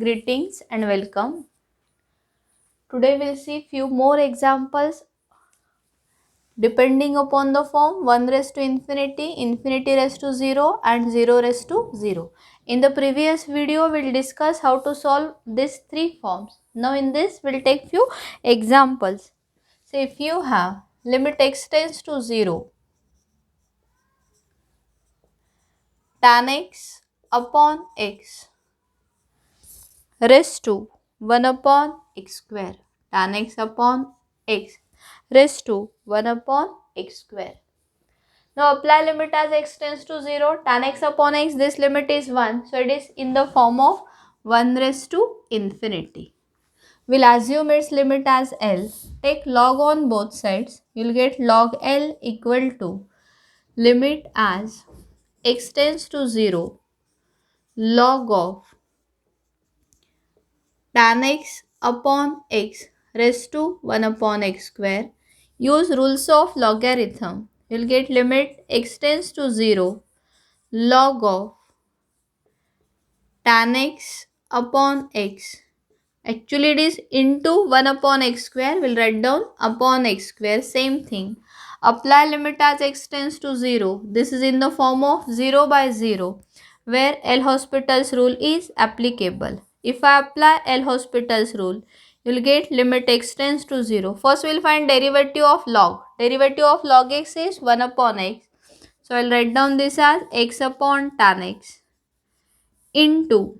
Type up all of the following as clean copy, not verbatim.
Greetings and welcome. Today we'll see few more examples depending upon the form 1 raised to infinity, infinity raised to 0 and 0 raised to 0. In the previous video we'll discuss how to solve these three forms. Now in this we'll take few examples. So if you have limit x tends to 0, tan x upon x raised to 1 upon x square, tan x upon x raised to 1 upon x square. Now apply limit as x tends to 0, tan x upon x, this limit is 1. So it is in the form of 1 raised to infinity. We'll assume its limit as L. Take log on both sides. You'll get log L equal to limit as x tends to 0 log of tan x upon x raised to 1 upon x square. Use rules of logarithm. You'll get limit x tends to 0 log of tan x upon x. Actually it is into 1 upon x square. We'll write down upon x square. Same thing. Apply limit as x tends to 0. This is in the form of 0 by 0 where L'Hospital's rule is applicable. If I apply L'Hospital's rule, you'll get limit x tends to 0. First we'll find derivative of log. Derivative of log x is 1 upon x. So I'll write down this as x upon tan x into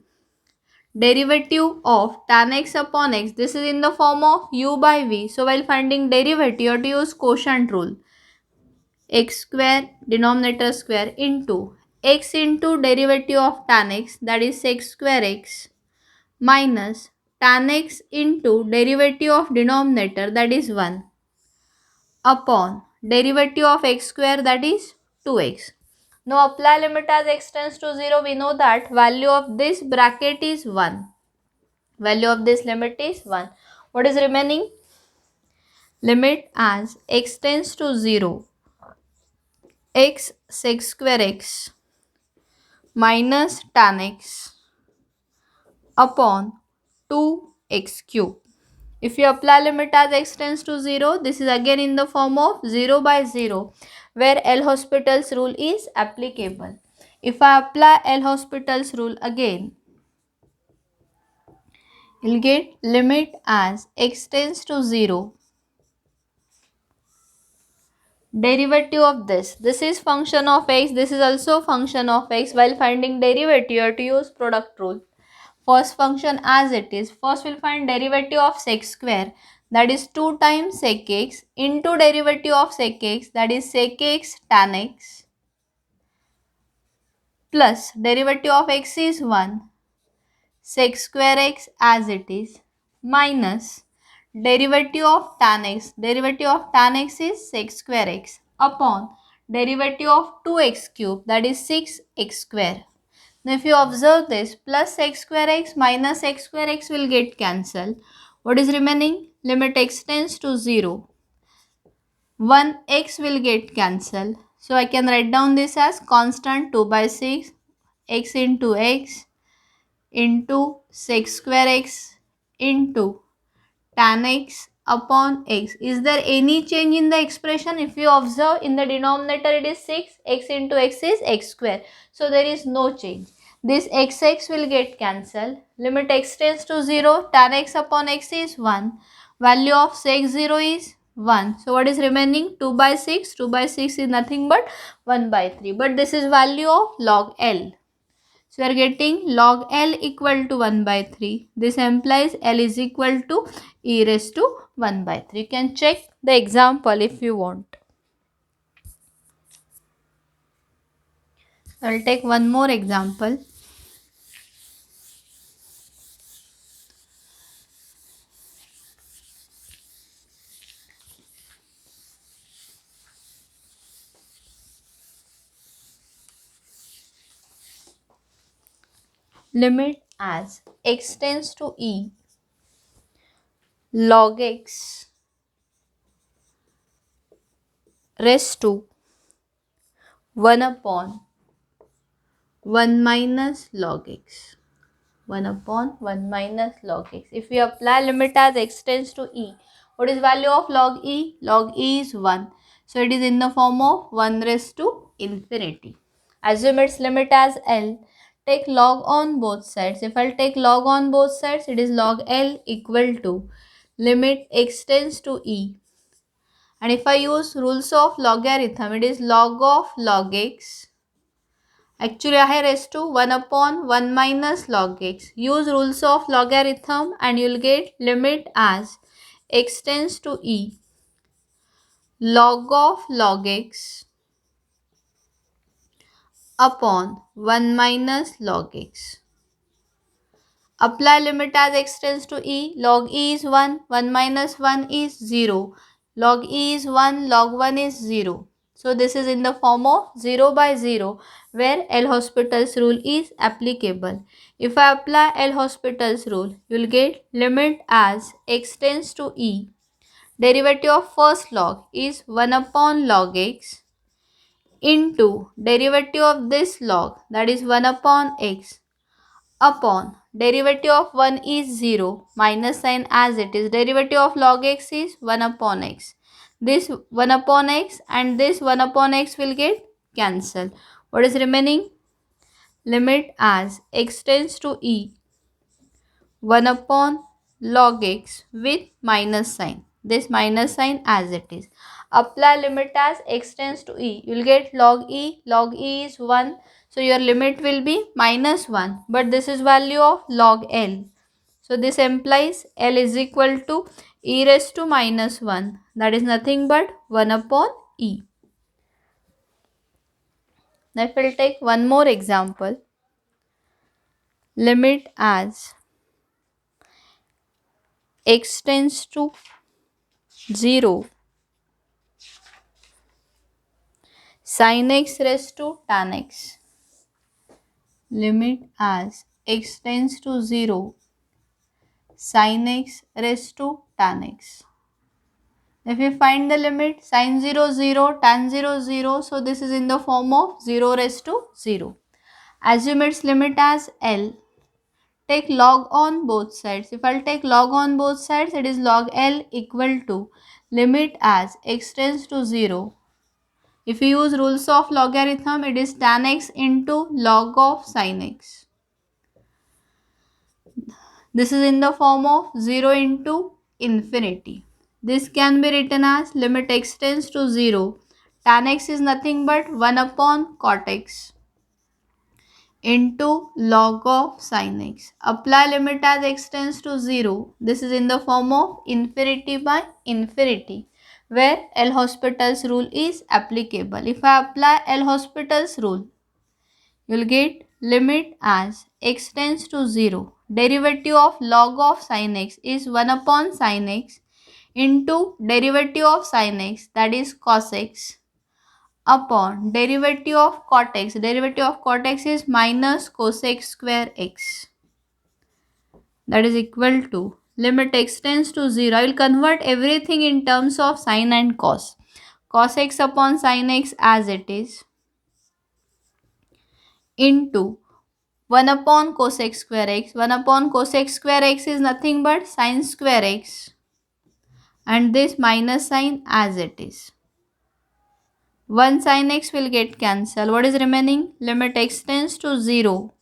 derivative of tan x upon x. This is in the form of u by v. So while finding derivative, you have to use quotient rule. X square denominator square into x into derivative of tan x, that is sec square x, minus tan x into derivative of denominator, that is 1, upon derivative of x square, that is 2x. Now apply limit as x tends to 0. We know that value of this bracket is 1. Value of this limit is 1. What is remaining? Limit as x tends to 0 x sec square x minus tan x upon 2x cube. If you apply limit as x tends to 0, this is again in the form of 0 by 0 where L'Hospital's rule is applicable. If I apply L'Hospital's rule again, you'll get limit as x tends to 0 derivative of this is function of x, this is also function of x. While finding derivative, you have to use product rule. First function as it is. First we'll find derivative of sec square, that is 2 times sec x, into derivative of sec x, that is sec x tan x, plus derivative of x is 1 sec square x as it is, minus derivative of tan x. Derivative of tan x is sec square x upon derivative of 2x cube, that is 6x square. Now if you observe this, plus x square x minus x square x will get cancelled. What is remaining? Limit x tends to 0. 1x will get cancelled. So I can write down this as constant 2 by 6 x into sec square x into tan x upon x. Is there any change in the expression? If you observe, in the denominator it is 6, x into x is x square. So there is no change. This x will get cancelled. Limit x tends to 0, tan x upon x is 1. Value of sec 0 is 1. So what is remaining? 2 by 6. 2 by 6 is nothing but 1 by 3. But this is value of log L. So we are getting log L equal to 1 by 3. This implies L is equal to e raised to 1 by 3. You can check the example if you want. I will take one more example. Limit as x tends to e log x raised to 1 upon 1 minus log x. 1 upon 1 minus log x. If we apply limit as x tends to e, what is value of log e? Log e is 1. So it is in the form of 1 raised to infinity. Assume its limit as L. Take log on both sides. If I'll take log on both sides, it is log L equal to limit x tends to e. And if I use rules of logarithm, it is log of log x. Actually, I have raised to 1 upon 1 minus log x. Use rules of logarithm and you will get limit as x tends to e. Log of log x upon 1 minus log x. Apply limit as x tends to e. Log e is 1. 1 minus 1 is 0. Log e is 1. Log 1 is 0. So this is in the form of 0 by 0 where L'Hospital's rule is applicable. If I apply L'Hospital's rule, you will get limit as x tends to e. Derivative of first log is 1 upon log x into derivative of this log, that is 1 upon x, upon derivative of 1 is 0, minus sign as it is. Derivative of log x is 1 upon x. This 1 upon x and this 1 upon x will get cancelled. What is remaining? Limit as x tends to e 1 upon log x with minus sign. This minus sign as it is. Apply limit as x tends to e. You will get log e. Log e is 1. So your limit will be minus 1. But this is value of log L. So this implies L is equal to e raised to minus 1. That is nothing but 1 upon e. Now if we will take one more example. Limit as x tends to 0 sin x raised to tan x. Limit as x tends to 0 sin x raised to tan x. If we find the limit sin 0 0 tan 0 0, so this is in the form of 0 raised to 0. Assume its limit as L. Take log on both sides. If I'll take log on both sides, it is log L equal to limit as x tends to 0. If you use rules of logarithm, it is tan x into log of sin x. This is in the form of 0 into infinity. This can be written as limit x tends to 0. Tan x is nothing but 1 upon cot x into log of sin x. Apply limit as x tends to 0. This is in the form of infinity by infinity where L'Hospital's rule is applicable. If I apply L'Hospital's rule, you will get limit as x tends to 0. Derivative of log of sin x is 1 upon sin x into derivative of sin x, that is cos x, upon derivative of cot x. Derivative of cot x is minus cos x square x. That is equal to limit x tends to 0. I will convert everything in terms of sin and cos. Cos x upon sin x as it is into 1 upon cos x square x. 1 upon cos x square x is nothing but sin square x. And this minus sign as it is. 1 sin x will get cancelled. What is remaining? Limit x tends to 0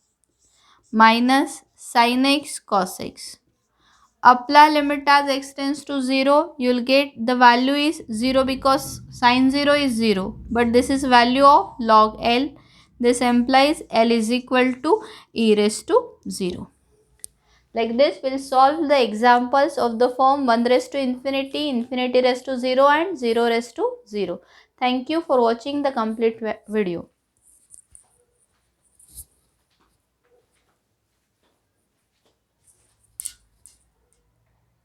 minus sin x cos x. Apply limit as x tends to 0. You will get the value is 0 because sin 0 is 0. But this is value of log L. This implies L is equal to e raised to 0. Like this, we'll solve the examples of the form 1 raised to infinity, infinity raised to 0 and 0 raised to 0. Thank you for watching the complete video.